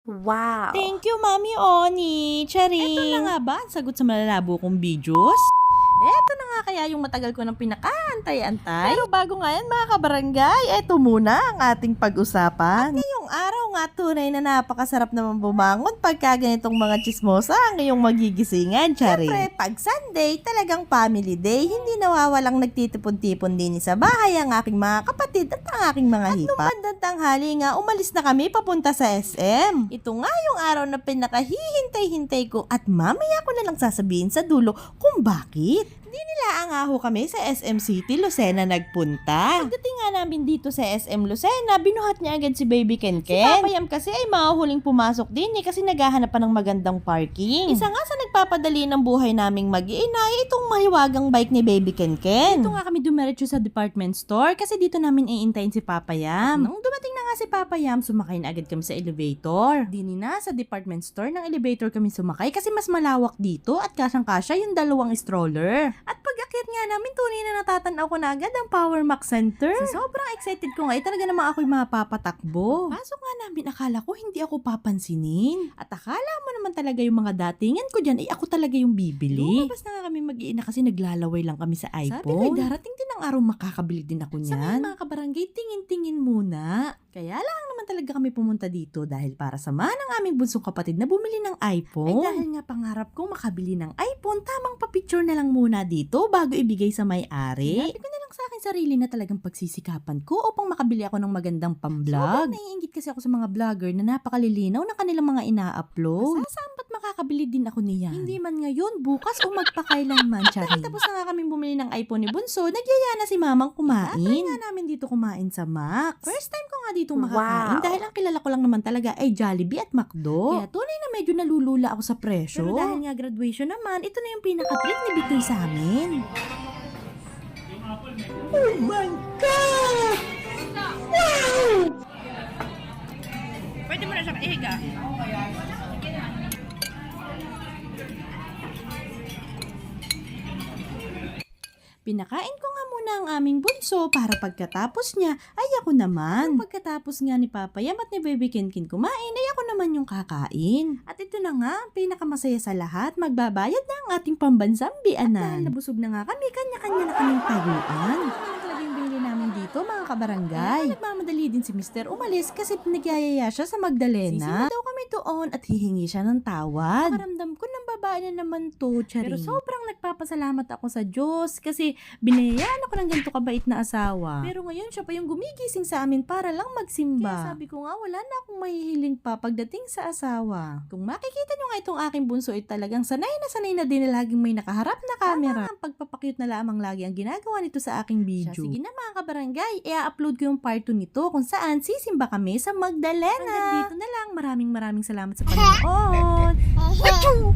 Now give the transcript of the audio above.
Wow! Thank you, Mami Oni. Charing. Ito na nga ba ang sagot sa malalabo kong videos? Ito na nga kaya yung matagal ko ng pinakaantay-antay. Pero bago nga yan mga kabarangay, ito muna ang ating pag-usapan. At ngayong araw nga tunay na napakasarap naman bumangon pagka ganitong mga chismosa ang iyong magigisingan, Charing. Siyempre, pag Sunday, talagang family day, hindi nawawalang nagtitipon-tipon din sa bahay ang aking mga kapatid at ang aking mga hipa. At nung bandang tanghali nga, umalis na kami papunta sa SM. Ito nga yung araw na pinakahihintay-hintay ko at mamaya ko na lang sasabihin sa dulo kung bakit. Hindi nila angaho kami sa SM City, Lucena nagpunta. Pagdating nga namin dito sa SM Lucena, binuhat niya agad si Baby Ken Ken. Si Papa Yam kasi ay mahuhuling pumasok din kasi naghahanap pa ng magandang parking. Isa nga sa nagpapadali ng buhay naming mag-iina itong mahiwagang bike ni Baby Ken Ken. Dito nga kami dumiretso sa department store kasi dito namin iintayin si Papa Yam. Nung dumating na nga si Papa Yam, sumakay na agad kami sa elevator. Dini na sa department store ng elevator kami sumakay kasi mas malawak dito at kasyang-kasya yung dalawang stroller. At pag-akyat nga namin, tunay na natatanaw ko na agad ang Power Max Center. So, sobrang excited ko nga, talaga namang ako'y mapapatakbo. Pasok nga namin, akala ko hindi ako papansinin. At akala mo naman talaga yung mga datingan ko dyan, ako talaga yung bibili. Lumabas na nga kami mag-iina kasi naglalaway lang kami sa iPhone. Sabi ko, darating din ang araw makakabili din ako niyan. Sa ngayon mga kabarangay, tingin-tingin muna. Kaya lang naman talaga kami pumunta dito dahil para samahan ng aming bunsong kapatid na bumili ng iPhone. Ay dahil nga pangarap kong makabili ng iPhone, tamang pa-picture na lang muna dito bago ibigay sa may-ari. Sinabi ko na lang sa akin sarili na talagang pagsisikapan ko upang makabili ako ng magandang pamblog. Sobrang naiingit kasi ako sa mga vlogger na napakalilinaw ng kanilang mga ina-upload. Saan ba't makakabili din ako niyan? Hindi man ngayon, bukas o magpakailanman, Charing. Tapos na nga kaming bumili ng iPhone ni Bunso, nagyaya na si Mamang kumain. Try nga namin dito kumain sa Max. First time ko nga dito makakain dahil ang kilala ko lang naman talaga ay Jollibee at McDo. Kaya tunay na medyo nalulula ako sa presyo. Pero dahil nga graduation naman, ito na yung pinaka-treat ni Bitoy sa amin. Oh my God! Wow! Pwede mo na siya ihiga. Pinakain ko nga muna ang aming bunso para pagkatapos niya ay ako naman. Pagkatapos nga ni Papa Yam at ni Baby Ken Ken kumain ay ako naman yung kakain. At ito na nga, pinakamasaya sa lahat, magbabayad na ang ating pambansang bianan. At dahil nabusog na nga kami, kanya-kanya na kaming tayuan. Talaga yung binili namin dito mga kabarangay. Nagmamadali din si Mr. umalis kasi nagyayaya siya sa Magdalena. Sisima daw kami doon at hihingi siya ng tawad. Pakiramdam ko ng babae na naman to, Charing. Pero sobrang nagpapasalamat ako sa Diyos kasi binayaan ako ng ganito kabait na asawa. Pero ngayon siya pa yung gumigising sa amin para lang magsimba. Kaya sabi ko nga wala na akong mahihiling pa pagdating sa asawa. Kung makikita nyo nga itong aking bunso ay talagang sanay na din na laging may nakaharap na camera. Ang pagpapakyut na lamang lagi ang ginagawa nito sa aking video. Sige na mga kabarangay, i-upload ko yung part 2 nito kung saan sisimba kami sa Magdalena. Hanggang dito na lang. Maraming salamat sa panonood. Achoo!